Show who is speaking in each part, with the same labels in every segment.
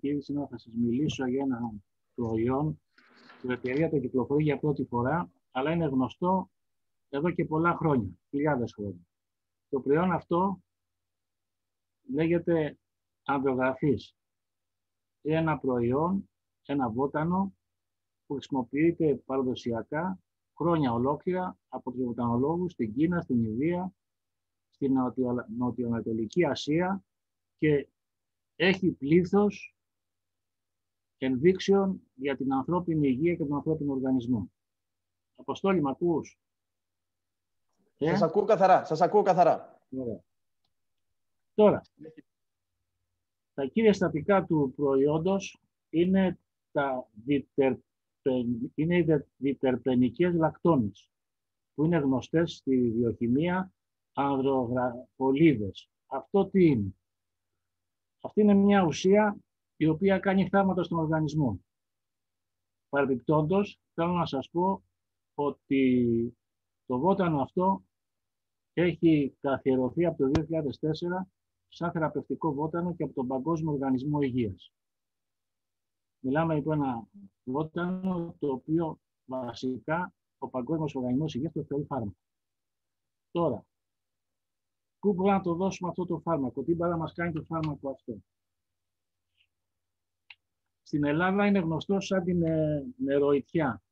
Speaker 1: κύριοι, σήμερα θα σας μιλήσω για ένα προϊόν που η εταιρεία το κυκλοφορεί για πρώτη φορά, αλλά είναι γνωστό εδώ και πολλά χρόνια, χιλιάδες χρόνια. Το προϊόν αυτό λέγεται ανδρογραφής. Είναι ένα προϊόν, ένα βότανο που χρησιμοποιείται παραδοσιακά χρόνια ολόκληρα από τους βοτανολόγους στην Κίνα, στην Ινδία, στην Νοτιοανατολική Ασία και έχει πλήθος ενδείξεων για την ανθρώπινη υγεία και τον ανθρώπινο οργανισμό. Αποστόλη, μ' ακούς?
Speaker 2: Σας ακούω καθαρά. Σας ακούω καθαρά.
Speaker 1: Ωραία. Τώρα, τα κύρια συστατικά του προϊόντος είναι οι διτερπενικές λακτόνες, που είναι γνωστές στη βιοχημία ανδρογραφολίδες. Αυτό τι είναι? Αυτή είναι μια ουσία η οποία κάνει θαύματα στον οργανισμό. Παρεμπιπτόντως, θέλω να σας πω ότι το βότανο αυτό έχει καθιερωθεί από το 2004 σαν θεραπευτικό βότανο και από τον Παγκόσμιο Οργανισμό Υγείας. Μιλάμε λοιπόν ένα βότανο το οποίο βασικά ο Παγκόσμιος Οργανισμός Υγείας το θεωρεί φάρμακο. Τώρα, πού μπορούμε να το δώσουμε αυτό το φάρμακο, τι μπορεί να μας κάνει το φάρμακο αυτό? Στην Ελλάδα είναι γνωστό σαν την νεροϊτιά.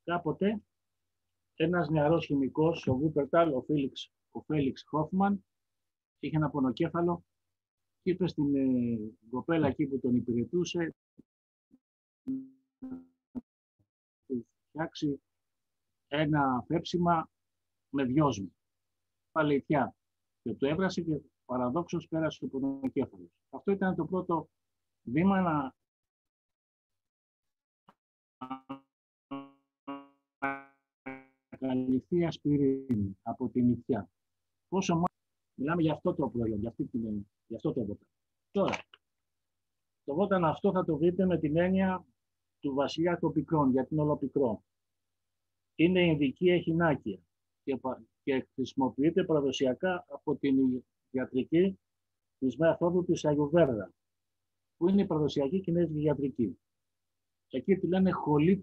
Speaker 1: Κάποτε ένας νεαρός χημικός, ο Βούπερταλ, ο Φέλιξ Χόφμαν, είχε ένα πονοκέφαλο και είπε στην κοπέλα εκεί που τον υπηρετούσε να φτιάξει ένα πέψιμα με δυόσμο, παλαιτιά. Και το έβρασε και παραδόξως πέρασε το πονοκέφαλο. Αυτό ήταν το πρώτο βήμα να καλυφθεί ασπιρίνη από την νυχτιά. Πόσο μάλλον μιλάμε για αυτό το προϊόν, για αυτό το βότανο. Τώρα, το βότανο αυτό θα το βρείτε με την έννοια του βασιλιά των πικρών, γιατί είναι όλο πικρό. Είναι ινδική εχινάκια και χρησιμοποιείται παραδοσιακά από την ιατρική της μεθόδου της Αγιουβέρδα, που είναι η παραδοσιακή κινέζικη ιατρική. Εκεί τη λένε χολή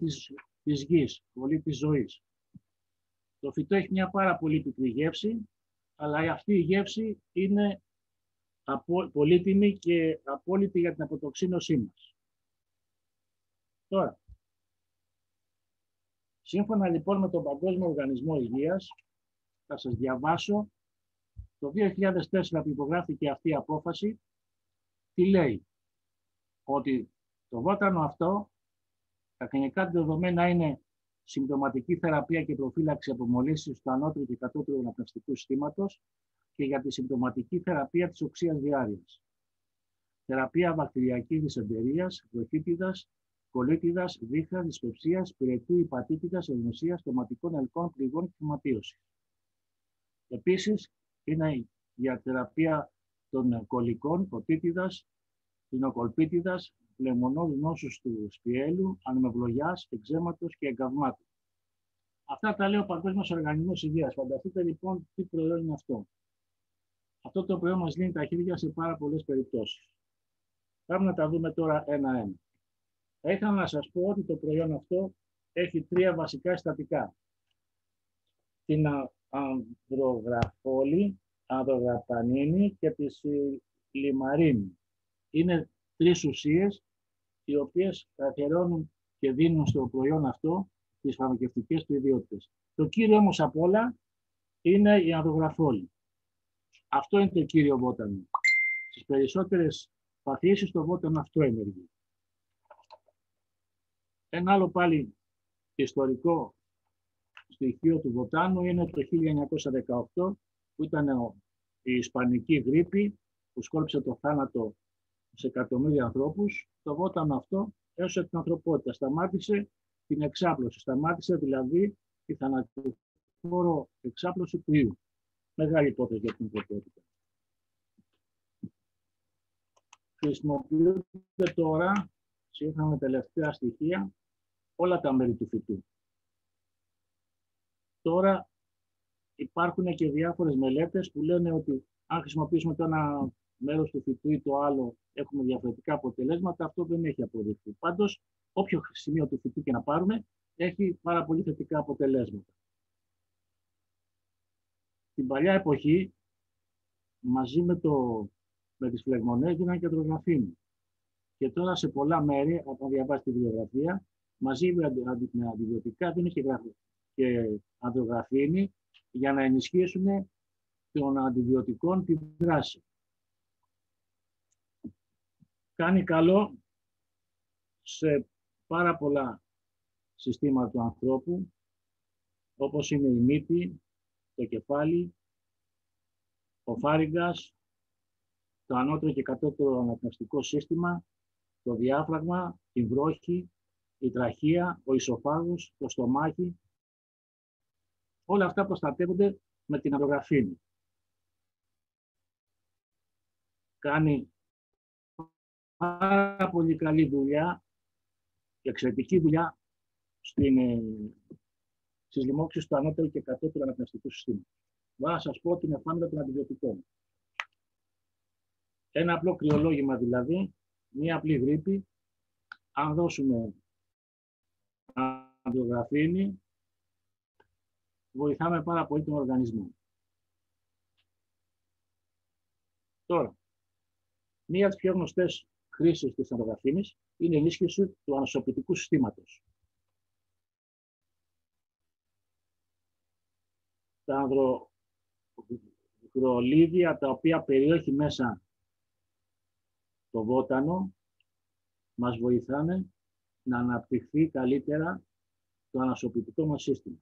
Speaker 1: της γης, χολή της ζωής. Το φυτό έχει μια πάρα πολύ πικρή γεύση, αλλά αυτή η γεύση είναι πολύτιμη και απόλυτη για την αποτοξίνωσή μας. Τώρα, σύμφωνα λοιπόν με τον Παγκόσμιο Οργανισμό Υγείας, θα σας διαβάσω το 2004 που υπογράφηκε αυτή η απόφαση, τι λέει? Ότι το βότανο αυτό, τα κλινικά δεδομένα είναι συμπτωματική θεραπεία και προφύλαξη από μολύσεις του ανώτερου και κατώτερου αναπνευστικού συστήματος και για τη συμπτωματική θεραπεία της οξείας διάρρειας. Θεραπεία βακτηριακής δυσεντερίας, βροχίτιδας, κολίτιδας, δίχτυας, δυσπευσίας, πυρετού, υπατήτιδας, ευνοσίας, στοματικών ελκών, πληγών και φυματίωσης. Επίσης, είναι για θεραπεία των κολικών, οτίτιδας, πινοκολπίτιδας, λεμονώδου νόσους του σπιέλου, ανεμοβλογιάς, εκζέματος και εγκαυμάτου. Αυτά τα λέει ο Παγκόσμιος Οργανισμός Υγείας. Φανταστείτε λοιπόν τι προϊόν είναι αυτό. Αυτό το προϊόν μας λύνει τα χέρια σε πάρα πολλές περιπτώσεις. Πάμε να τα δούμε τώρα ένα-ένα. Θα ήθελα να σας πω ότι το προϊόν αυτό έχει τρία βασικά συστατικά. Την ανδρογραφόλη, ανδρογραπανίνη και τη λιμαρίνη. Είναι τρεις ουσίες οι οποίες καθιερώνουν και δίνουν στο προϊόν αυτό τις φαρμακευτικές του ιδιότητες. Το κύριο όμως απ' όλα είναι η ανδρογραφόλη. Αυτό είναι το κύριο βότανο. Στις περισσότερες παθήσεις το βότανο αυτό ενεργεί. Ένα άλλο πάλι ιστορικό στοιχείο του βοτάνου είναι το 1918 που ήταν η Ισπανική γρίπη που σκόρπισε το θάνατο σε εκατομμύρια ανθρώπους. Το βότανο αυτό έσωσε την ανθρωπότητα. Σταμάτησε την εξάπλωση. Σταμάτησε δηλαδή τη θανατηφόρο εξάπλωση του ιού. Μεγάλη υπόθεση για την ανθρωπότητα. Χρησιμοποιούνται τώρα, σύμφωνα με τελευταία στοιχεία, όλα τα μέρη του φυτού. Τώρα υπάρχουν και διάφορες μελέτες που λένε ότι αν χρησιμοποιήσουμε το ένα μέρος του φυτού ή το άλλο έχουμε διαφορετικά αποτελέσματα, αυτό δεν έχει αποδειχθεί. Πάντως, όποιο σημείο του φυτού και να πάρουμε, έχει πάρα πολύ θετικά αποτελέσματα. Στην παλιά εποχή, μαζί με τις φλεγμονές, δίναν και υδρογραφήνη. Και τώρα σε πολλά μέρη, από διαβάσει τη βιβλιογραφία, μαζί με αντιβιωτικά δίνουν και υδρογραφήνη για να ενισχύσουν των αντιβιωτικών τη δράση. Κάνει καλό σε πάρα πολλά συστήματα του ανθρώπου, όπως είναι η μύτη, το κεφάλι, ο φάριγγας, το ανώτερο και κατώτερο αναπνευστικό σύστημα, το διάφραγμα, η βρόχη, η τραχεία, ο ισοφάγος, το στομάχι. Όλα αυτά προστατεύονται με την υδρογραφήνη. Κάνει πάρα πολύ καλή δουλειά και εξαιρετική δουλειά στις λοιμώξεις του ανώτερου και κατώτερου αναπνευστικού συστήματος. Μπορώ να σας πω ότι είναι φάνητα των αντιβιωτικών. Ένα απλό κρυολόγημα δηλαδή, μία απλή γρίπη, αν δώσουμε υδρογραφήνη, βοηθάμε πάρα πολύ τον οργανισμό. Τώρα, μία από τις πιο γνωστές χρήσεις της υδρογραφήνης είναι η ενίσχυση του ανοσοποιητικού συστήματος. Τα ανδρογρολίδια, τα οποία περιέχει μέσα το βότανο, μας βοηθάνε να αναπτυχθεί καλύτερα το ανοσοποιητικό μας σύστημα.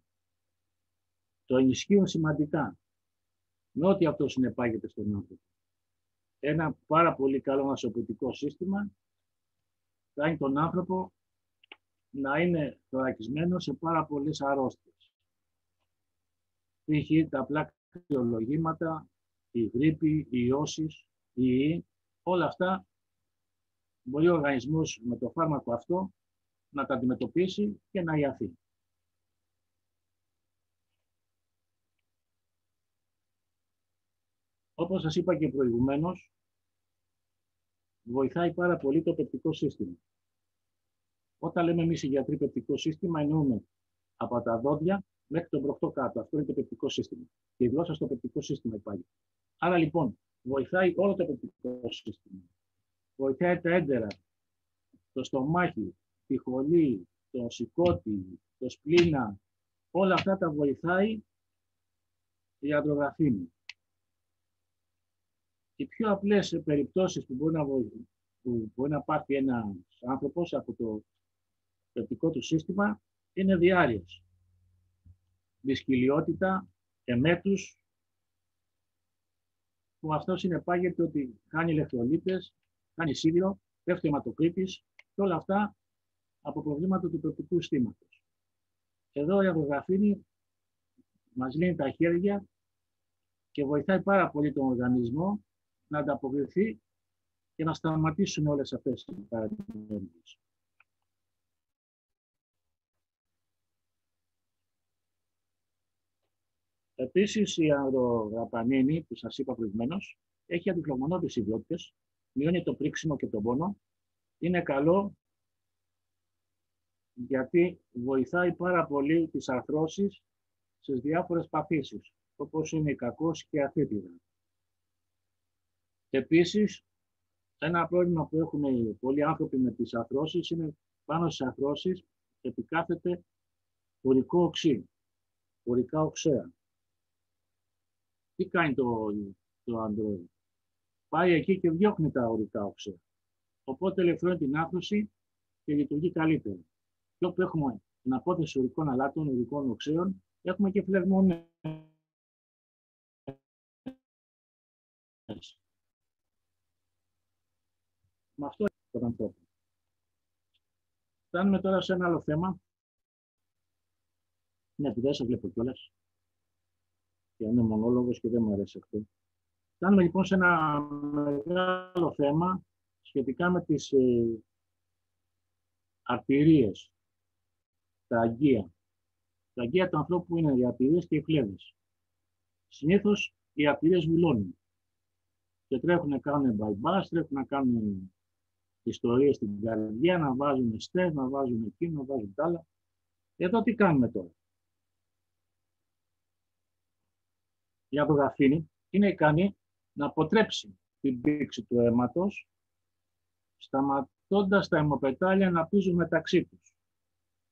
Speaker 1: Το ενισχύουν σημαντικά, με ό,τι αυτό συνεπάγεται στον άνθρωπο. Ένα πάρα πολύ καλό ανοσοποιητικό σύστημα κάνει τον άνθρωπο να είναι θωρακισμένο σε πάρα πολλές αρρώστιες. Π.χ. τα απλά κρυολογήματα, η γρίπη, οι ιώσεις, οι ιοί, όλα αυτά μπορεί ο οργανισμός με το φάρμακο αυτό να τα αντιμετωπίσει και να ιαθεί. Όπως σας είπα και προηγουμένως, βοηθάει πάρα πολύ το πεπτικό σύστημα. Όταν λέμε εμείς οι γιατροί πεπτικό σύστημα, εννοούμε από τα δόντια μέχρι τον μπροχτό κάτω. Αυτό είναι το πεπτικό σύστημα. Και η γλώσσα στο πεπτικό σύστημα υπάρχει. Άρα λοιπόν, βοηθάει όλο το πεπτικό σύστημα. Βοηθάει τα έντερα, το στομάχι, τη χολή, το σηκώτη, το σπλήνα. Όλα αυτά τα βοηθάει η υδρογραφήνη. Οι πιο απλές περιπτώσεις που μπορεί να πάθει ένας άνθρωπος από το πεπτικό του σύστημα είναι διάρειες, δυσκολιότητα, εμέτους, που αυτό συνεπάγεται ότι χάνει ηλεκτρολίτες, χάνει σίδηρο, πέφτει αιματοκρίτης και όλα αυτά από προβλήματα του πεπτικού συστήματος. Εδώ η υδρογραφήνη μας λύνει τα χέρια και βοηθάει πάρα πολύ τον οργανισμό να ανταποκριθεί και να σταματήσουν όλες αυτές οι παρενέργειες. Επίσης, η υδρογραπανίνη, που σας είπα προηγουμένως, έχει αντιφλεγμονώδεις ιδιότητες, μειώνει το πρίξιμο και τον πόνο. Είναι καλό γιατί βοηθάει πάρα πολύ τις αρθρώσεις στις διάφορες παθήσεις, όπως είναι η κακός και η αθήτιδα. Επίσης, ένα πρόβλημα που έχουν πολλοί άνθρωποι με τις αρθρώσεις είναι πάνω στις αρθρώσεις επικάθεται ουρικό οξύ, ουρικά οξέα. Τι κάνει το Android? Πάει εκεί και διώχνει τα ουρικά οξέα. Οπότε ελευθερώνει την άρθρωση και λειτουργεί καλύτερα. Και όπου έχουμε την απόθεση ουρικών αλάτων, ουρικών οξέων, έχουμε και φλεγμονές. Με αυτό τον ανθρώπο. Φτάνουμε τώρα σε ένα άλλο θέμα. Ναι, που δεν σας βλέπω κιόλας. Και είμαι μονόλογος και δεν μου αρέσει αυτό. Φτάνουμε λοιπόν σε ένα μεγάλο θέμα σχετικά με τις αρτηρίες, τα αγκία. Τα αγκία του ανθρώπου είναι οι αρτηρίες και οι φλέβες. Συνήθως οι αρτηρίες βουλώνουν. και τρέχουν να κάνουν bypass, τρέχουν να κάνουν ιστορίες στην καρδιά, να βάζουν στεφ, να βάζουν εκείνο, να βάζουν τ' άλλα. Εδώ τι κάνουμε τώρα? Η αδρογραφίνη είναι ικανή να αποτρέψει την πήξη του αίματος, σταματώντας τα αιμοπετάλια να πήζουν μεταξύ τους.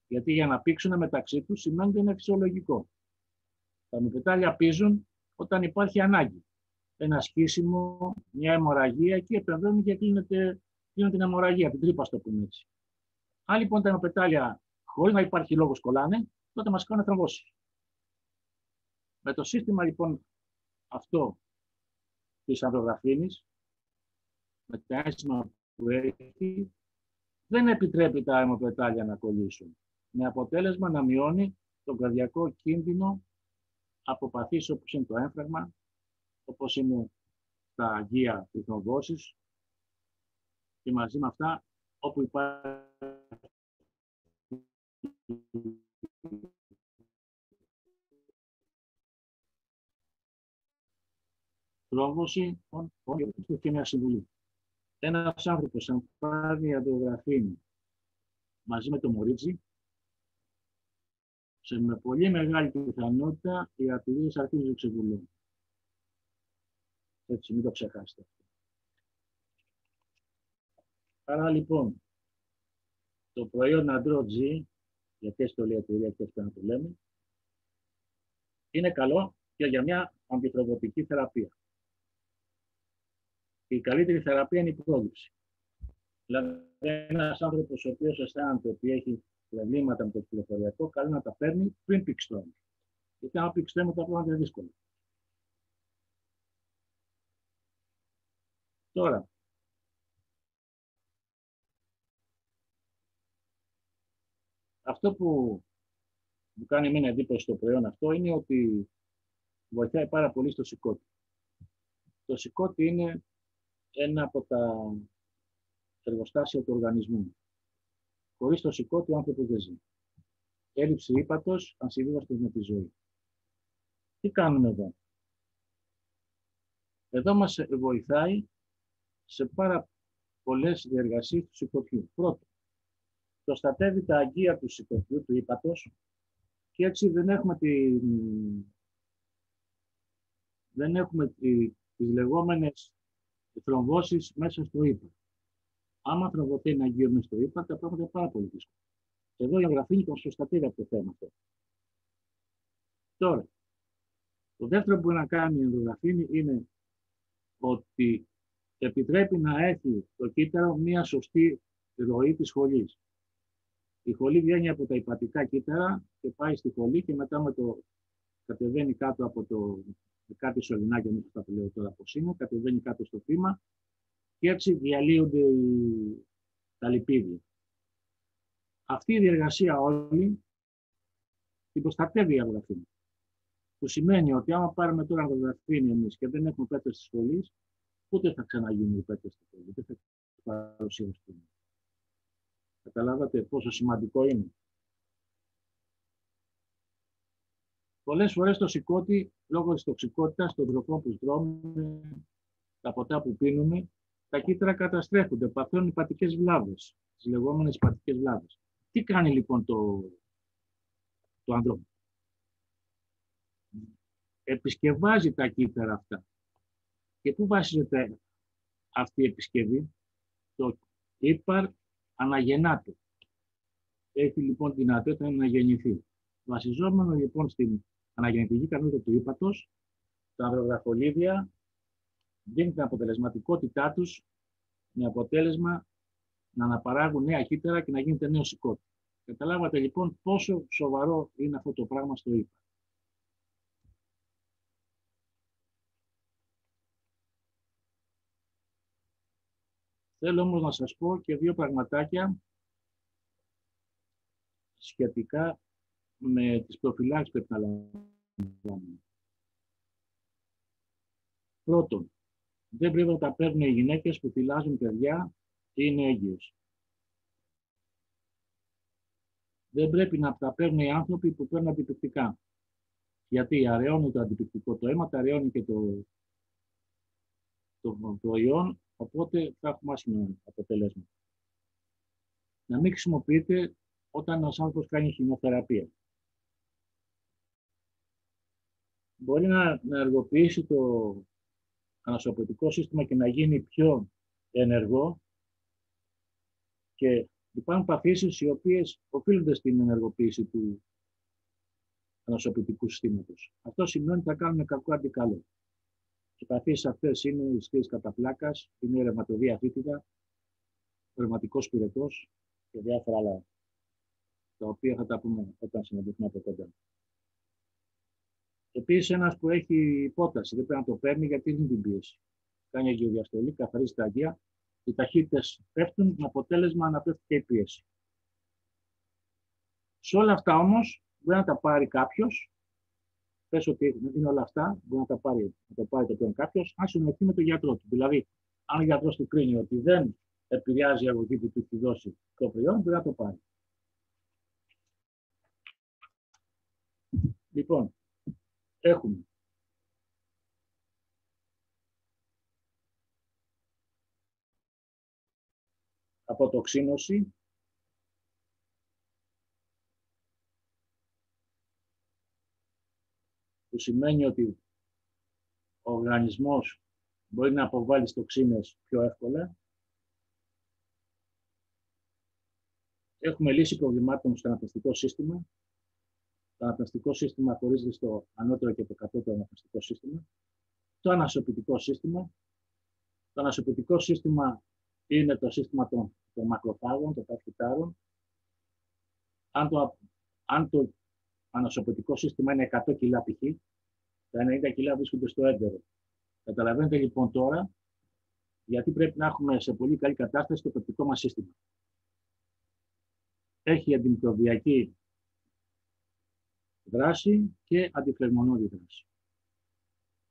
Speaker 1: Γιατί για να πήξουν μεταξύ τους σημαίνει ότι είναι φυσιολογικό. Τα αιμοπετάλια πήζουν όταν υπάρχει ανάγκη. Ένα σκίσιμο, μια αιμορραγία, εκεί επεμβαίνουν και κλείνουν την αιμορραγία, την τρύπα, στο πούμε έτσι. Αν λοιπόν τα αιμοπετάλια χωρίς να υπάρχει λόγος κολλάνε, τότε μας κάνουν θρομβώσεις. Με το σύστημα λοιπόν αυτό της αδρογραφίνης, με τα ένσημα που έχει, δεν επιτρέπει τα αιμοπετάλια να κολλήσουν. Με αποτέλεσμα να μειώνει τον καρδιακό κίνδυνο από παθήσεις όπως είναι το έμφραγμα, όπως είναι τα αγία οι θρομβώσεις και μαζί με αυτά όπου υπάρχει θρόμβωση, και μια συμβουλή. Ένας άνθρωπος, αν πάρει αδρογραφίνη μαζί με το μωρίτζι, με πολύ μεγάλη πιθανότητα οι αρτηρίες αρχίζουν να ξεβουλώνουν. Έτσι, μην το ξεχάσετε. Άρα λοιπόν, το προϊόν Andro-G, γιατί έτσι το λέει η εταιρεία και έτσι να το λέμε, είναι καλό και για μια αντιθρομβωτική θεραπεία. Η καλύτερη θεραπεία είναι η πρόληψη. Δηλαδή, ένας άνθρωπος ο οποίος αισθάνεται ότι έχει προβλήματα με το κυκλοφοριακό, καλό να τα παίρνει πριν πήξει το αίμα. Γιατί αν πήξει το αίμα, τα πράγματα είναι δύσκολα. Τώρα, αυτό που μου κάνει εμένα εντύπωση στο προϊόν αυτό είναι ότι βοηθάει πάρα πολύ στο σηκώτη. Το σηκώτη είναι ένα από τα εργοστάσια του οργανισμού. Χωρίς το σηκώτη ο άνθρωπος δεν ζει. Έλλειψη ύπατος, ασυμβίβαστος με τη ζωή. Τι κάνουμε εδώ? Εδώ μας βοηθάει σε πάρα πολλές διεργασίες του σηκωτιού. Πρώτον, προστατεύει τα αγκία του σηκωτιού, του ύπατος, και έτσι δεν έχουμε τις λεγόμενες θρομβώσεις μέσα στο ύπατο. Άμα θρομβωθεί ένα αγκείο μέσα στο ύπατο, τα πράγματα είναι πάρα πολύ δύσκολα. Εδώ η αδρογραφίνη μας προστατεύει από το θέμα αυτό. Τώρα, το δεύτερο που μπορεί να κάνει η αδρογραφίνη είναι ότι επιτρέπει να έχει το κύτταρο μια σωστή ροή της χολής. Η χολή βγαίνει από τα υπατικά κύτταρα και πάει στη χολή και μετά κατεβαίνει κάτω από το κάτι σωληνάκια, όπως θα το λέω τώρα πώς είναι, κατεβαίνει κάτω στο φύμα και έτσι διαλύονται τα λιπίδια. Αυτή η διεργασία όλη την προστατεύει η αδρογραφίνη. Που σημαίνει ότι άμα πάρουμε τώρα αδρογραφίνη εμείς και δεν έχουμε πέτρες της χολής, ούτε θα ξαναγίνουν οι πέτρες της χολής, δεν θα παρουσιαστούν. Καταλάβατε πόσο σημαντικό είναι? Πολλές φορές το σηκώτη, λόγω της τοξικότητας, των τροφών που τρώμε, τα ποτά που πίνουμε, τα κύτταρα καταστρέφονται, παθαίνουν υπατικές βλάβες, τις λεγόμενες υπατικές βλάβες. Τι κάνει λοιπόν το ανδρό? Επισκευάζει τα κύτταρα αυτά. Και πού βασίζεται αυτή η επισκευή? Το ύπαρ αναγεννάται. Έχει λοιπόν τη δυνατότητα να αναγεννηθεί. Βασιζόμενο λοιπόν στην αναγεννητική ικανότητα του ύπατος, τα αδρογραφολίδια δίνουν την αποτελεσματικότητά τους με αποτέλεσμα να αναπαράγουν νέα κύτταρα και να γίνεται νέο σηκώτη. Καταλάβατε λοιπόν πόσο σοβαρό είναι αυτό το πράγμα στο ύπαρ. Θέλω όμως να σας πω και δύο πραγματάκια σχετικά με τις προφυλάξεις που πρέπει να λαμβάνουμε. Πρώτον, δεν πρέπει να τα παίρνουν οι γυναίκες που θυλάζουν παιδιά ή είναι έγκυες. Δεν πρέπει να τα παίρνουν οι άνθρωποι που παίρνουν αντιπικτικά. Γιατί αραιώνει το αντιπικτικό το αίμα, αραιώνει και το προϊόν, οπότε θα έχουμε άσχημα αποτελέσματα. Να μην χρησιμοποιείτε όταν ένας άνθρωπος κάνει χημειοθεραπεία. Μπορεί να ενεργοποιήσει το ανασωπητικό σύστημα και να γίνει πιο ενεργό και υπάρχουν παθήσεις οι οποίες οφείλονται στην ενεργοποίηση του ανασωπητικού συστήματος. Αυτό σημαίνει ότι θα κάνουμε κακό αντί καλό. Οι παθήσεις αυτές είναι η στήλης καταπλάκας, είναι η ρευματοδία αφύτιδα, ο ρευματικός πυρετός και διάφορα άλλα, τα οποία θα τα πούμε όταν συναντηθούμε από κοντά. Επίσης, ένας που έχει υπόταση δεν πρέπει να το παίρνει γιατί είναι την πίεση. Κάνει αγιοδιαστολή, καθαρίζει τα αγία, οι ταχύτητες πέφτουν, με αποτέλεσμα να πέφτει και η πίεση. Σε όλα αυτά όμως, μπορεί να τα πάρει κάποιος, πες ότι είναι όλα αυτά, μπορεί να το πάρει το πλέον κάποιος, αν συνοηθεί με τον γιατρό του. Δηλαδή, αν ο γιατρός του κρίνει ότι δεν επηρεάζει η αγωγή που του έχει δώσει το προϊόν, μπορεί να το πάρει. Λοιπόν, έχουμε αποτοξίνωση, που σημαίνει ότι ο οργανισμός μπορεί να αποβάλει τοξίνες πιο εύκολα. Έχουμε λύση προβλημάτων στο αναπνευστικό σύστημα. Το αναπνευστικό σύστημα χωρίζεται στο ανώτερο και το κατώτερο αναπνευστικό σύστημα. Το ανασωπητικό σύστημα. Το ανασωπητικό σύστημα είναι το σύστημα των μακροφάγων, των ταχυτάρων. Αν το ανασωπητικό σύστημα είναι 100 κιλά π.χ., τα 90 κιλά βρίσκονται στο έντερο. Καταλαβαίνετε λοιπόν τώρα γιατί πρέπει να έχουμε σε πολύ καλή κατάσταση το πεπτικό μας σύστημα. Έχει αντιμικροβιακή δράση και αντιφλεγμονώδη δράση.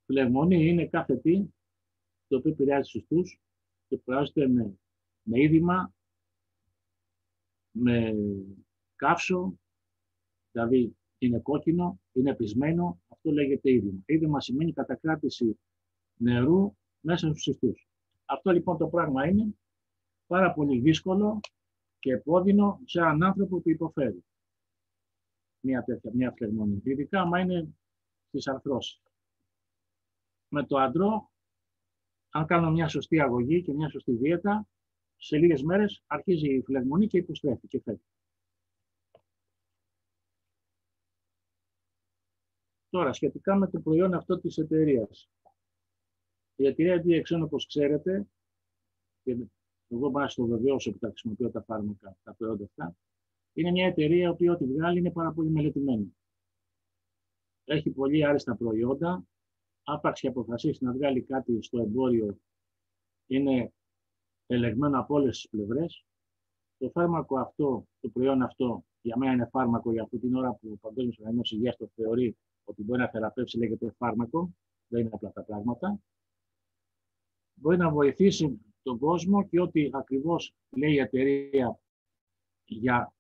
Speaker 1: Φλεγμονή είναι κάθε τι το οποίο επηρεάζει στους ustούς και επηρεάζεται με είδημα, με καύσο, δηλαδή είναι κόκκινο, είναι πυσμένο, αυτό λέγεται είδημα. Είδημα σημαίνει κατακράτηση νερού μέσα στους ustούς. Αυτό λοιπόν το πράγμα είναι πάρα πολύ δύσκολο και επώδυνο σε έναν άνθρωπο που υποφέρει μια φλεγμονή. Ειδικά άμα είναι στις αρθρώσεις. Με το αντρό, αν κάνω μια σωστή αγωγή και μια σωστή δίαιτα, σε λίγες μέρες αρχίζει η φλεγμονή και υποστρέφει και φεύγει. Τώρα, σχετικά με το προϊόν αυτό της εταιρείας. Η εταιρεία DXN, όπως ξέρετε, και εγώ μπορώ να το βεβαιώσω που τα χρησιμοποιώ τα φάρμακα, τα προϊόντα αυτά, είναι μια εταιρεία που ό,τι βγάλει είναι πάρα πολύ μελετημένη. Έχει πολύ άριστα προϊόντα. Άπαξ και αποφασίσει να βγάλει κάτι στο εμπόριο, είναι ελεγμένο από όλες τις πλευρές. Το φάρμακο αυτό, το προϊόν αυτό, για μένα είναι φάρμακο για αυτή την ώρα που ο Παγκόσμιος Οργανισμός Υγείας το θεωρεί ότι μπορεί να θεραπεύσει, λέγεται φάρμακο, δεν είναι απλά τα πράγματα. Μπορεί να βοηθήσει τον κόσμο και ό,τι ακριβώς λέει η εταιρεία για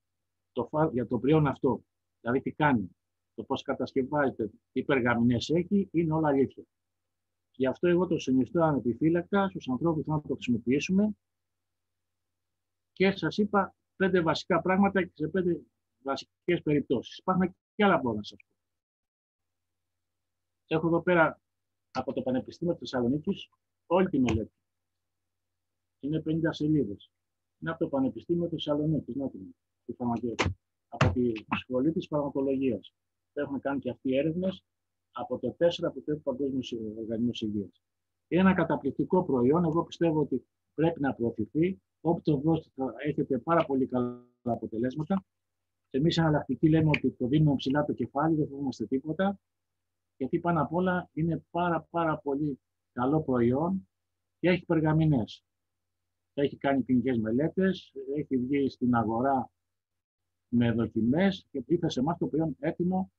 Speaker 1: το προϊόν αυτό, δηλαδή τι κάνει, το πώς κατασκευάζεται, τι περγαμηνές έχει, είναι όλα αλήθεια. Γι' αυτό εγώ το συνιστώ ανεπιφύλακτα στους ανθρώπους που θα το χρησιμοποιήσουμε και σας είπα 5 βασικά πράγματα και σε 5 βασικές περιπτώσεις. Υπάρχουν και άλλα που να σας πω. Έχω εδώ πέρα από το Πανεπιστήμιο της Θεσσαλονίκης όλη τη μελέτη. Είναι 50 σελίδες. Είναι από το Πανεπιστήμιο της Θεσσαλονίκης, από τη σχολή της φαρμακολογίας. Έχουν κάνει και αυτοί έρευνες από το 4 που θέτει ο Παγκόσμιος Οργανισμός Υγείας. Είναι ένα καταπληκτικό προϊόν. Εγώ πιστεύω ότι πρέπει να προωθηθεί. Όπου το δώσετε θα έχετε πάρα πολύ καλά αποτελέσματα. Εμείς εναλλακτικοί λέμε ότι το δίνουμε ψηλά το κεφάλι, δεν φοβόμαστε τίποτα. Γιατί πάνω απ' όλα είναι πάρα πολύ καλό προϊόν και έχει περγαμηνές. Έχει κάνει κλινικές μελέτες, έχει βγει στην αγορά με δοκιμές και ήρθε σε εμάς το προϊόν έτοιμο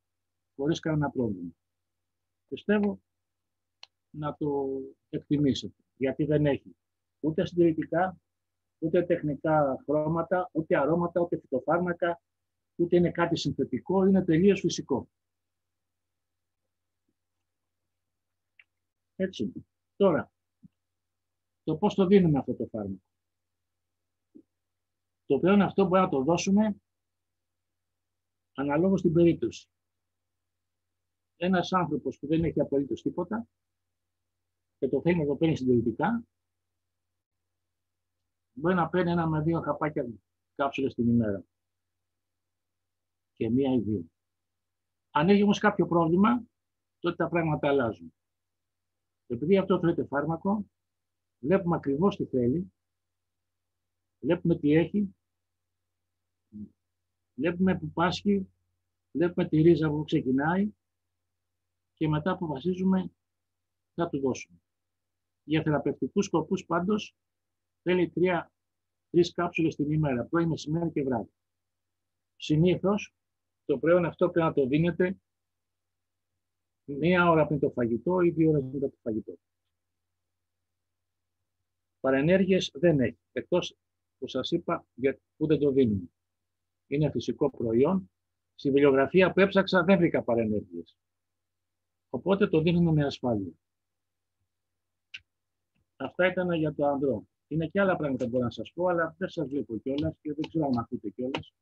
Speaker 1: χωρίς κανένα πρόβλημα. Πιστεύω να το εκτιμήσετε, γιατί δεν έχει ούτε συντηρητικά, ούτε τεχνικά χρώματα, ούτε αρώματα, ούτε φυτοφάρμακα, ούτε είναι κάτι συνθετικό, είναι τελείως φυσικό. Έτσι. Τώρα, το πώς το δίνουμε αυτό το φάρμακο. Το προϊόν αυτό μπορεί να το δώσουμε αναλόγως στην περίπτωση. Ένας άνθρωπος που δεν έχει απολύτως τίποτα και το θέλει να το παίρνει συντηρητικά, μπορεί να παίρνει 1 με 2 χαπάκια κάψουλες την ημέρα. Και 1 ή 2. Αν έχει όμως κάποιο πρόβλημα, τότε τα πράγματα αλλάζουν. Επειδή αυτό τρώτε φάρμακο, βλέπουμε ακριβώς τι θέλει, βλέπουμε τι έχει, βλέπουμε που πάσχει, βλέπουμε τη ρίζα που ξεκινάει και μετά αποφασίζουμε θα του δώσουμε. Για θεραπευτικούς σκοπούς πάντως θέλει 3 κάψουλες την ημέρα, πρωί, μεσημέρι και βράδυ. Συνήθως το προϊόν αυτό πρέπει να το δίνετε 1 ώρα πριν το φαγητό ή 2 ώρες μετά το φαγητό. Παρενέργειες δεν έχει, εκτός που σας είπα που δεν το δίνουμε. Είναι φυσικό προϊόν. Στη βιβλιογραφία που έψαξα δεν βρήκα παρενέργειες. Οπότε το δίνουμε με ασφάλεια. Αυτά ήταν για το ανδρό. Είναι και άλλα πράγματα που μπορώ να σας πω, αλλά δεν σας βλέπω κιόλας και δεν ξέρω αν ακούτε κιόλας.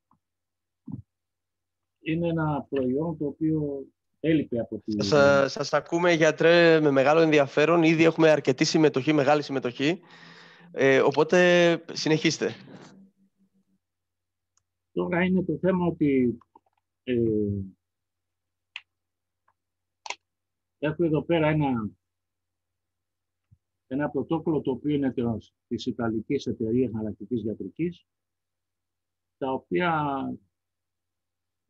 Speaker 1: Είναι ένα προϊόν το οποίο έλειπε από τη...
Speaker 2: Σας ακούμε, γιατρέ, με μεγάλο ενδιαφέρον. Ήδη έχουμε αρκετή συμμετοχή, μεγάλη συμμετοχή. Οπότε συνεχίστε.
Speaker 1: Τώρα είναι το θέμα ότι έχω εδώ πέρα ένα πρωτόκολλο το οποίο είναι της Ιταλικής Εταιρείας Εναλλακτικής Ιατρικής, τα οποία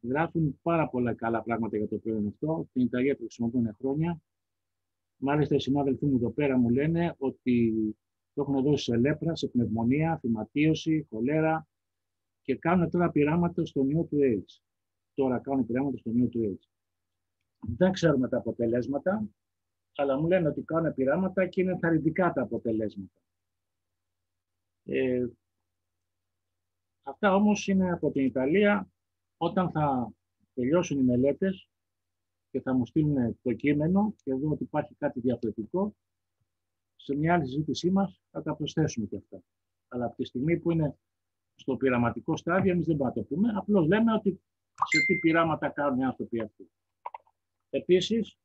Speaker 1: γράφουν πάρα πολλά καλά πράγματα για το προϊόν αυτό. Στην Ιταλία το χρησιμοποιούν χρόνια. Μάλιστα οι συνάδελφοί μου εδώ πέρα μου λένε ότι το έχουν δώσει σε λέπρα, σε πνευμονία, φυματίωση, χολέρα και κάνουν τώρα πειράματα στον ιό του AIDS. Τώρα κάνουν πειράματα στον ιό του AIDS. Δεν ξέρουμε τα αποτελέσματα, αλλά μου λένε ότι κάνουν πειράματα και είναι θαρρυντικά τα αποτελέσματα. Αυτά όμως είναι από την Ιταλία. Όταν θα τελειώσουν οι μελέτες και θα μου στείλουν το κείμενο και δω ότι υπάρχει κάτι διαφορετικό, σε μια άλλη συζήτησή μας θα τα προσθέσουμε και αυτά. Αλλά από τη στιγμή που είναι στο πειραματικό στάδιο, εμείς δεν μπορούμε να το πούμε. Απλώς λέμε ότι σε τι πειράματα κάνουν οι άνθρωποι αυτοί. Επίσης,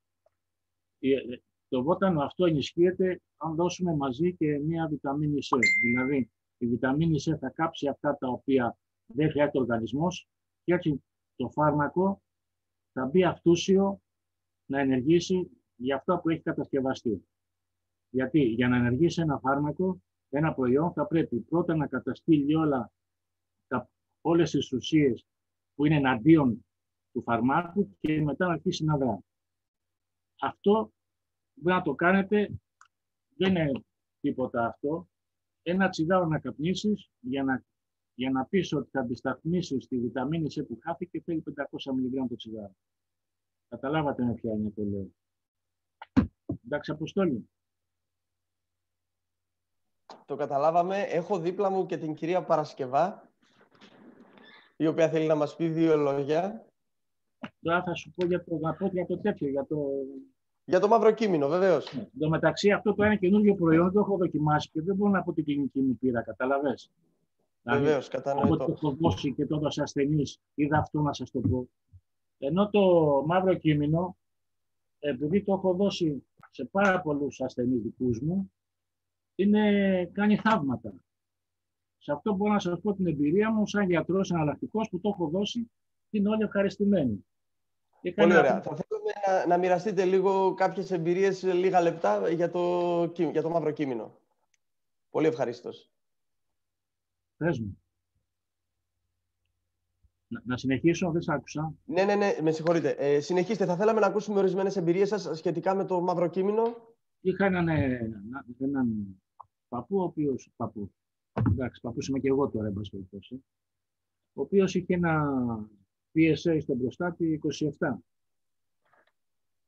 Speaker 1: το βότανο αυτό ενισχύεται αν δώσουμε μαζί και μια βιταμίνη C. Δηλαδή, η βιταμίνη C θα κάψει αυτά τα οποία δεν χρειάζεται ο οργανισμός και έτσι το φάρμακο θα μπει αυτούσιο να ενεργήσει για αυτό που έχει κατασκευαστεί. Γιατί για να ενεργήσει ένα φάρμακο, ένα προϊόν, θα πρέπει πρώτα να καταστήλει όλες τις ουσίες που είναι εναντίον του φαρμάκου και μετά να αρχίσει να δρά. Αυτό μπορεί να το κάνετε, δεν είναι τίποτα αυτό. Ένα τσιγάρο να καπνίσεις για να πεις ότι θα αντισταθμίσεις τη βιταμίνη C που χάθηκε, θέλει 500 μιλιγκράμμ το τσιγάρο. Καταλάβατε με ποια είναι το λέω. Εντάξει, Αποστόλη.
Speaker 2: Το καταλάβαμε. Έχω δίπλα μου και την κυρία Παρασκευά, η οποία θέλει να μας πει 2 λόγια.
Speaker 1: Τώρα θα σου πω για το τέτοιο,
Speaker 2: για το μαύρο κείμενο, βεβαίως.
Speaker 1: Εν τω μεταξύ, αυτό το ένα καινούργιο προϊόν το έχω δοκιμάσει και δεν μπορώ να πω την κλινική μου πείρα, καταλαβες.
Speaker 2: Βεβαίως, κατανοητό.
Speaker 1: Όποτε το έχω δώσει και το έδωσα ασθενείς, είδα αυτό να σας το πω. Ενώ το μαύρο κείμενο, επειδή το έχω δώσει σε πάρα πολλούς ασθενείς δικούς μου, κάνει θαύματα. Σε αυτό μπορώ να σας πω την εμπειρία μου σαν γιατρός εναλλακτικός που το έχω δώσει, είναι όλοι ευχαριστημένοι.
Speaker 2: Πολύ ωραία. Θα θέλουμε να μοιραστείτε λίγο κάποιες εμπειρίες, λίγα λεπτά για το μαύρο κείμενο. Πολύ ευχαρίστως.
Speaker 1: Πες μου. Να συνεχίσω, δεν σ' άκουσα.
Speaker 2: Ναι, με συγχωρείτε. Συνεχίστε. Θα θέλαμε να ακούσουμε ορισμένες εμπειρίες σας σχετικά με το μαύρο κείμενο.
Speaker 1: Είχα έναν παππού, ο οποίος... Εντάξει, παππούς είμαι και εγώ τώρα, εν πάση περιπτώσει. Ο οποίος είχε ένα PSA στον προστάτη 27.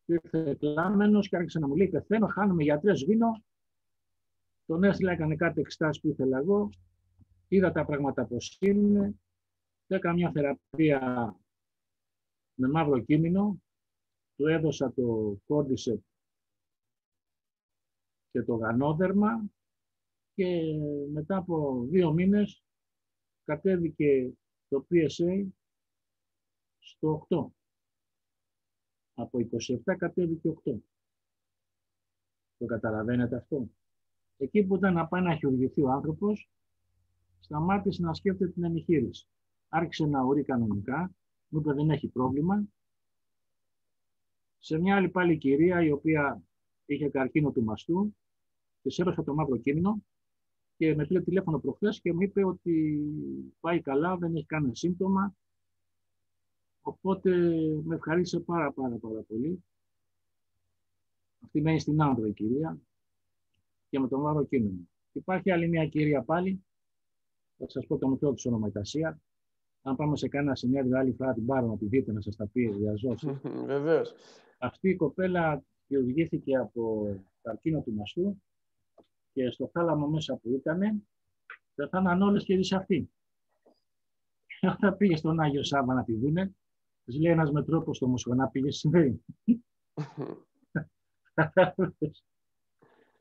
Speaker 1: Και ήρθε κλάμενος και άρχισε να μου λέει: πεθαίνω, χάνομαι, γιατρέ, σβήνω. Τον έστειλα, έκανε κάτι εξετάσεις που ήθελα εγώ. Είδα τα πράγματα πώς είναι. Έκανα μια θεραπεία με μαύρο κείμενο. Του έδωσα το Cordyceps και το γανόδερμα και μετά από 2 μήνες κατέβηκε το PSA στο 8. Από 27 κατέβηκε 8. Το καταλαβαίνετε αυτό? Εκεί που ήταν να πάει να χειρουργηθεί ο άνθρωπος, σταμάτησε να σκέφτεται την εγχείρηση. Άρχισε να ουρεί κανονικά, μου είπε δεν έχει πρόβλημα. Σε μια άλλη πάλι κυρία, η οποία είχε καρκίνο του μαστού, της έδωσα το μαύρο κείμενο και με πήρε τηλέφωνο προχθές και μου είπε ότι πάει καλά, δεν έχει κανένα σύμπτωμα. Οπότε με ευχαρίστησε πάρα πολύ. Αυτή μένει στην Άνδρο η κυρία και με το μαύρο κείμενο. Υπάρχει άλλη μια κυρία πάλι, θα σας πω το μικρό της ονομαϊτασία. Αν πάμε σε κανένα συνέδριο άλλη φορά την πάρω να τη δείτε, να σας τα πει διαζώσει.
Speaker 2: Βεβαίως.
Speaker 1: Αυτή η κοπέλα χειρουργήθηκε από καρκίνο του μαστού και στο θάλαμο μέσα που ήτανε, πεθάναν όλες και δεις αυτή. Και όταν πήγε στον Άγιο Σάββα να τη δούνε, της λέει ένας μετρόπος στο Μοσχονά, πήγε συμβαίνει.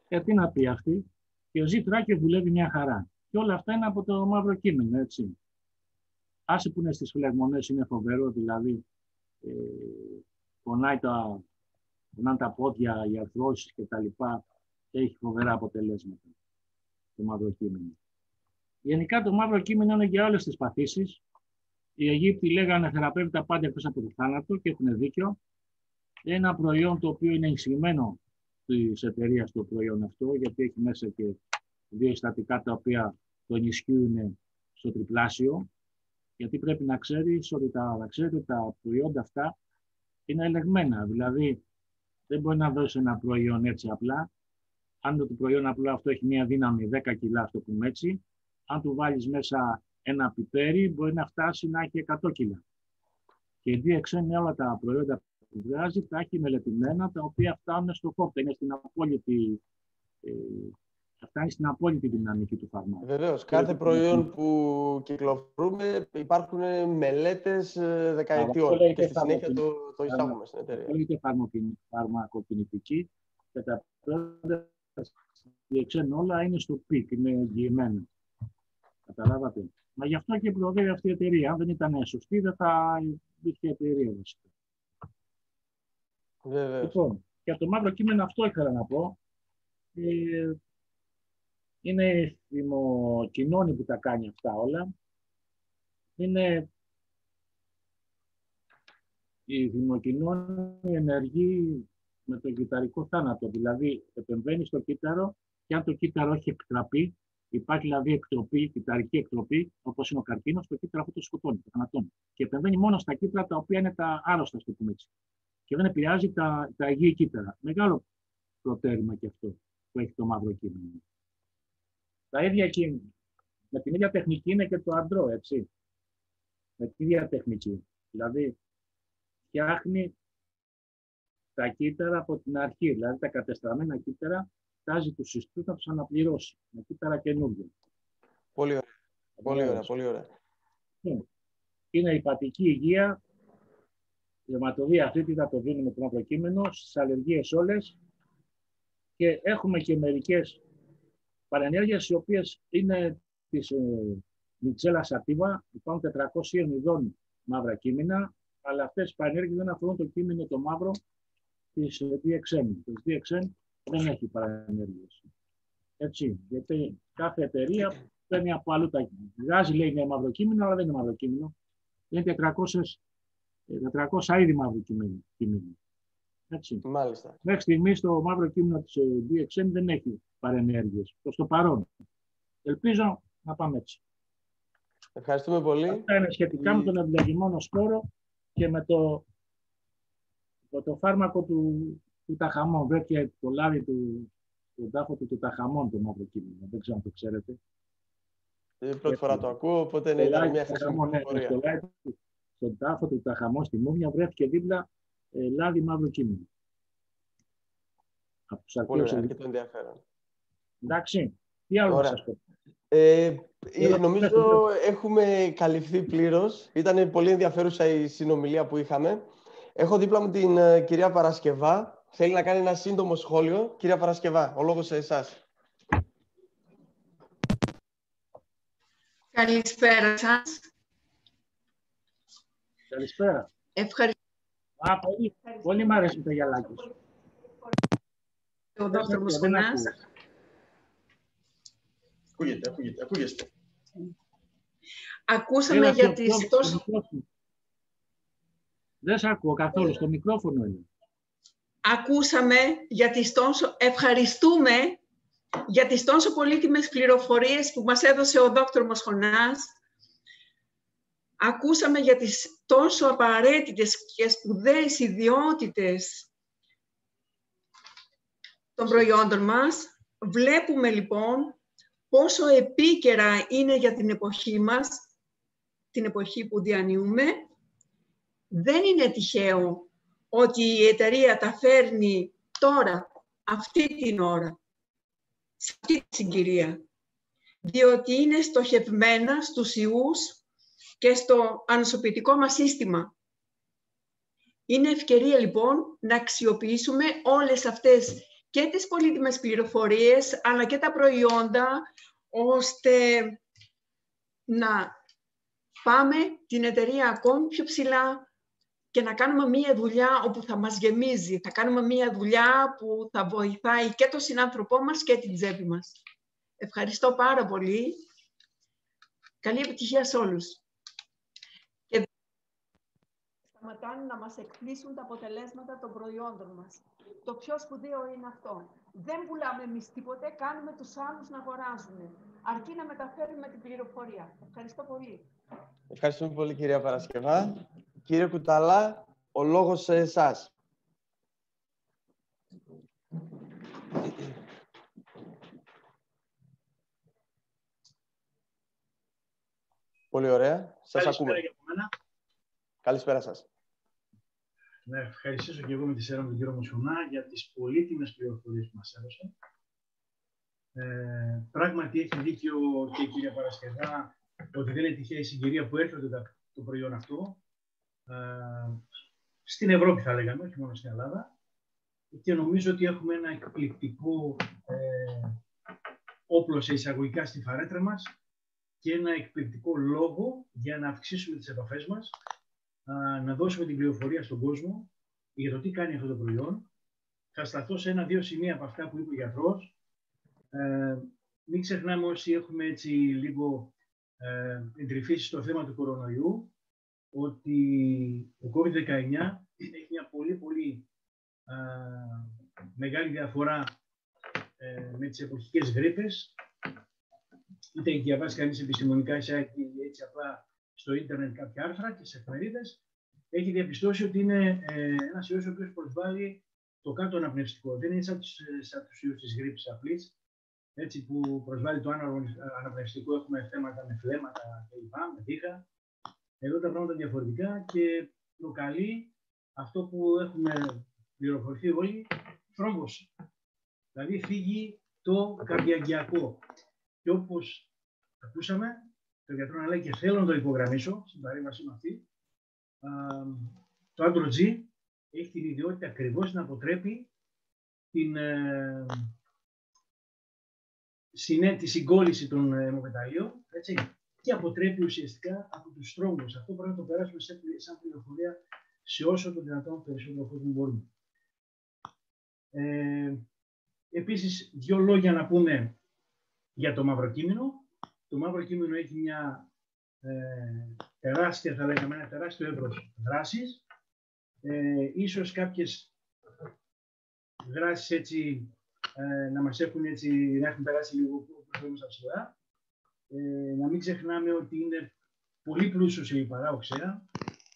Speaker 1: Τι να πει αυτή. Και ο Ζήτρακης δουλεύει μια χαρά. Και όλα αυτά είναι από το μαύρο κείμενο, έτσι. Άσε που είναι στις φλεγμονές, είναι φοβερό, δηλαδή πονάνε τα πόδια, οι αρθρώσεις και τα λοιπά, και έχει φοβερά αποτελέσματα το μαύρο κείμενο. Γενικά το μαύρο κείμενο είναι για όλες τις παθήσεις. Οι Αιγύπτιοι λέγανε θεραπεύει πάντα εκτός από το θάνατο και έχουν δίκιο. Είναι ένα προϊόν το οποίο είναι εισηγμένο της εταιρείας το προϊόν αυτό, γιατί έχει μέσα και 2 συστατικά τα οποία το ενισχύουν στο τριπλάσιο. Γιατί πρέπει να ξέρεις ότι τα προϊόντα αυτά είναι ελεγμένα. Δηλαδή, δεν μπορεί να δώσει ένα προϊόν έτσι απλά. Αν το προϊόν απλά αυτό έχει μια δύναμη 10 κιλά, το πούμε έτσι, αν του βάλεις μέσα ένα πιπέρι, μπορεί να φτάσει να έχει 100 κιλά. Και η DXN όλα τα προϊόντα που βγάζει, τα έχει μελετημένα, τα οποία φτάνουν στο κόπτα. Είναι στην απόλυτη, απόλυτη δυναμική του φαρμάκου.
Speaker 2: Βεβαίως. Κάθε προϊόν που κυκλοφορούμε υπάρχουν μελέτες δεκαετιών και στη συνέχεια το εισάγουμε στην εταιρεία.
Speaker 1: Λέγεται φαρμακοκινητική και τα προϊόντα DXN όλα είναι στο πικ, είναι εγγυημένα. Καταλάβατε. Μα γι' αυτό και προοδεύει αυτή η εταιρεία. Αν δεν ήταν σωστή, δεν θα υπήρχε εταιρεία. Λοιπόν, για το μαύρο κείμενο αυτό ήθελα να πω. Είναι η Θυμοκοινώνη που τα κάνει αυτά όλα. Είναι η Θυμοκοινώνη ενεργεί με το κυταρικό θάνατο. Δηλαδή, επεμβαίνει στο κύτταρο και αν το κύτταρο έχει εκτραπεί, υπάρχει δηλαδή εκτροπή, κυταρική εκτροπή, όπως είναι ο καρκίνος, το κύτταρο αυτό το σκοτώνει, το θανατώνει. Και επεμβαίνει μόνο στα κύτταρα τα οποία είναι τα άρρωστα, στο πούμε έτσι. Και δεν επηρεάζει τα υγιή κύτταρα. Μεγάλο προτέρημα και αυτό που έχει το μαύρο κείμενο. Τα ίδια και με την ίδια τεχνική είναι και το αντρό, έτσι. Με την ίδια τεχνική. Δηλαδή, φτιάχνει τα κύτταρα από την αρχή. Δηλαδή, τα κατεστραμμένα κύτταρα τάζει τους ιστούς να τους αναπληρώσει. Με κύτταρα καινούργια.
Speaker 2: Πολύ ωραία. Πολύ ωραία, πολύ ωραία.
Speaker 1: Είναι η υπατική υγεία. Η αιματοδία αυτή θα το δίνουμε το μαύρο κείμενο, στις αλλεργίες όλες. Και έχουμε και μερικές παρενέργειες, οι οποίες είναι της Μιτσέλα Σατίβα. Υπάρχουν 400 ειδών μαύρα κείμενα, αλλά αυτές οι παρενέργειες δεν αφορούν το κείμενο το μαύρο της DXN. Το DXN δεν έχει παρενέργειες. Έτσι, γιατί κάθε εταιρεία παίρνει από αλλού τα βγάζει, λέει είναι μαύρο κείμενο, αλλά δεν είναι μαύρο κείμενο. Είναι 400 είδη μαύρο κείμενο. Έτσι.
Speaker 2: Μάλιστα.
Speaker 1: Μέχρι στιγμής το μαύρο κείμενο της DXN δεν έχει παρενέργειες. Προς το παρόν. Ελπίζω να πάμε έτσι.
Speaker 2: Ευχαριστούμε πολύ.
Speaker 1: Αυτά είναι σχετικά με τον ευλογημένο σπόρο και με το φάρμακο του ταχαμών. Βρέθηκε το λάδι του τάφο του ταχαμών το μαύρο κείμενο. Δεν ξέρω αν το ξέρετε.
Speaker 2: Πρώτη φορά το ακούω, οπότε είναι μια χρήσιμη πληροφορία.
Speaker 1: Στον τάφο του ταχαμών στη Μούμια βρέθηκε δίπλα λάδι μαύρο κείμενο.
Speaker 2: Πολύ ωραία, αρκετό ενδιαφέρον.
Speaker 1: Εντάξει, τι άλλο να σας πω.
Speaker 2: Νομίζω έχουμε καλυφθεί πλήρως. Ήταν πολύ ενδιαφέρουσα η συνομιλία που είχαμε. Έχω δίπλα μου την κυρία Παρασκευά. Θέλει να κάνει ένα σύντομο σχόλιο. Κυρία Παρασκευά, ο λόγος σε εσάς.
Speaker 3: Καλησπέρα σας.
Speaker 1: Καλησπέρα.
Speaker 3: Ευχαριστώ.
Speaker 1: Πολύ μ' αρέσει το γυαλάκι σου.
Speaker 3: Ο Δόκτωρ Μοσχονάς.
Speaker 2: Ακούγεστε.
Speaker 3: Ακούσαμε για τις τόσο...
Speaker 1: Δεν σε ακούω καθόλου, στο μικρόφωνο είναι.
Speaker 3: Ακούσαμε για τις τόσο... Ευχαριστούμε για τις τόσο πολύτιμες πληροφορίες που μας έδωσε ο Δόκτωρ Μοσχονάς. Ακούσαμε για τις τόσο απαραίτητες και σπουδαίες ιδιότητες των προϊόντων μας. Βλέπουμε λοιπόν πόσο επίκαιρα είναι για την εποχή μας, την εποχή που διανύουμε. Δεν είναι τυχαίο ότι η εταιρεία τα φέρνει τώρα, αυτή την ώρα, σε αυτή τη συγκυρία, διότι είναι στοχευμένα στους ιούς και στο ανοσοποιητικό μας σύστημα. Είναι ευκαιρία λοιπόν να αξιοποιήσουμε όλες αυτές και τις πολύτιμες πληροφορίες, αλλά και τα προϊόντα, ώστε να πάμε την εταιρεία ακόμη πιο ψηλά και να κάνουμε μία δουλειά όπου θα μας γεμίζει. Θα κάνουμε μία δουλειά που θα βοηθάει και τον συνάνθρωπό μας και την τσέπη μας. Ευχαριστώ πάρα πολύ. Καλή επιτυχία σε όλους. Και σταματάνε να μας εκπλήσουν τα αποτελέσματα των προϊόντων μας. Το πιο σπουδαίο είναι αυτό. Δεν πουλάμε εμείς τίποτε, κάνουμε τους άλλους να αγοράζουν. Αρκεί να μεταφέρουμε την πληροφορία. Ευχαριστώ πολύ.
Speaker 2: Ευχαριστούμε πολύ, κυρία Παρασκευά. Κύριε Κουταλά, ο λόγος σε εσάς. Πολύ ωραία. Σας ακούμε. Καλησπέρα σας.
Speaker 4: Να ευχαριστήσω και εγώ με τη σειρά μου τον κύριο Μοσχονά για τις πολύτιμες πληροφορίες που μας έδωσε. Πράγματι, έχει δίκιο και η κυρία Παρασκευά ότι δεν είναι τυχαία η συγκυρία που έρχεται το προϊόν αυτό. Στην Ευρώπη θα λέγαμε, όχι μόνο στην Ελλάδα. Και νομίζω ότι έχουμε ένα εκπληκτικό όπλο σε εισαγωγικά στη φαρέτρα μας και ένα εκπληκτικό λόγο για να αυξήσουμε τις επαφές μας, να δώσουμε την πληροφορία στον κόσμο για το τι κάνει αυτό το προϊόν. Θα σταθώ σε ένα-δύο σημεία από αυτά που είπε ο γιατρός. Μην ξεχνάμε όσοι έχουμε έτσι λίγο εντρυφήσει στο θέμα του κορονοϊού, ότι ο COVID-19 έχει μια πολύ μεγάλη διαφορά με τις εποχικές γρίπες. Είτε έχει διαβάσει κανείς επιστημονικά ή έτσι απλά στο ίντερνετ κάποια άρθρα και σε εφημερίδες, έχει διαπιστώσει ότι είναι ένας ιός ο οποίος προσβάλλει το κάτω αναπνευστικό. Δεν είναι σαν τους ιούς της γρίπης απλής, έτσι που προσβάλλει το άνω αναπνευστικό, έχουμε θέματα με φλέμματα κλπ, με τύχα. Εδώ τα πράγματα διαφορετικά και προκαλεί αυτό που έχουμε πληροφορηθεί όλοι, θρόμβωση. Δηλαδή φύγει το καρδιαγγειακό. Και όπως ακούσαμε, το γιατρό να λέει και θέλω να το υπογραμμίσω στην παρέμβασή μου αυτή, το Andro-G έχει την ιδιότητα ακριβώς να αποτρέπει τη συγκόλληση των αιμοπεταλίων, έτσι, και αποτρέπει ουσιαστικά από τους θρόμβους. Αυτό πρέπει να το περάσουμε σαν πληροφορία σε όσο το δυνατόν περισσότερο κόσμο μπορούμε. Επίσης, δύο λόγια να πούμε για το μαύρο κείμενο. Το μαύρο κείμενο έχει μια τεράστια, θα λέγαμε, ένα τεράστιο εύρος δράσης. Ίσως κάποιες δράσεις έτσι να μας έχουν έτσι, να έχουν περάσει λίγο στα ψηλά. Να μην ξεχνάμε ότι είναι πολύ πλούσιο σε λιπαρά οξέα,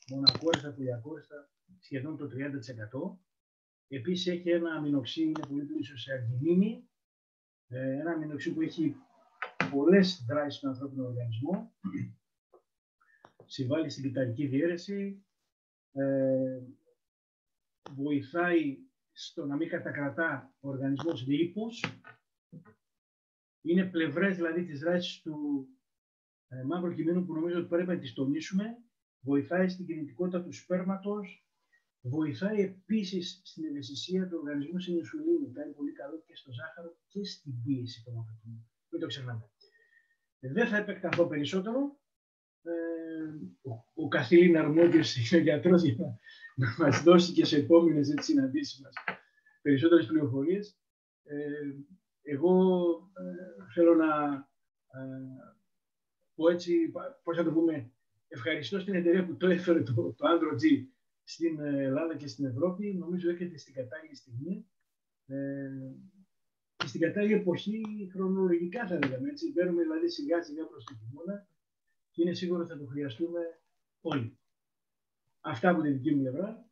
Speaker 4: μονακόριστα, πουλιακόριστα, σχεδόν το 30%. Επίσης έχει ένα αμινοξύ, είναι πολύ πλούσιο σε αργυνίνη, ένα αμινοξύ που έχει πολλές δράσεις στον ανθρώπινο οργανισμό, συμβάλλει στην κυταρική διαίρεση, βοηθάει στο να μην κατακρατά ο οργανισμός λίπους, είναι πλευρές δηλαδή της δράσης του μαύρου κειμένου που νομίζω ότι πρέπει να τις τονίσουμε, βοηθάει στην κινητικότητα του σπέρματος, βοηθάει επίσης στην ευαισθησία του οργανισμού στην ινσουλίνη, κάνει πολύ καλό και στο ζάχαρο και στην πίεση του μαύρου κειμένου. Μην το ξεχνάμε. Δεν θα επεκταθώ περισσότερο. Ο καθήλυνα αρμόδιος είναι ο γιατρός για να μας δώσει και σε επόμενες συναντήσεις μας περισσότερες πληροφορίες. Εγώ θέλω να πω έτσι, πώς θα το πούμε, ευχαριστώ στην εταιρεία που το έφερε το Andro-G στην Ελλάδα και στην Ευρώπη. Νομίζω έρχεται στην κατάλληλη στιγμή και στην κατάλληλη εποχή χρονολογικά, θα λέγαμε. Έτσι. Μπαίνουμε δηλαδή σιγά σιγά προς το χειμώνα και είναι σίγουρο ότι θα το χρειαστούμε όλοι. Αυτά από την δική μου πλευρά.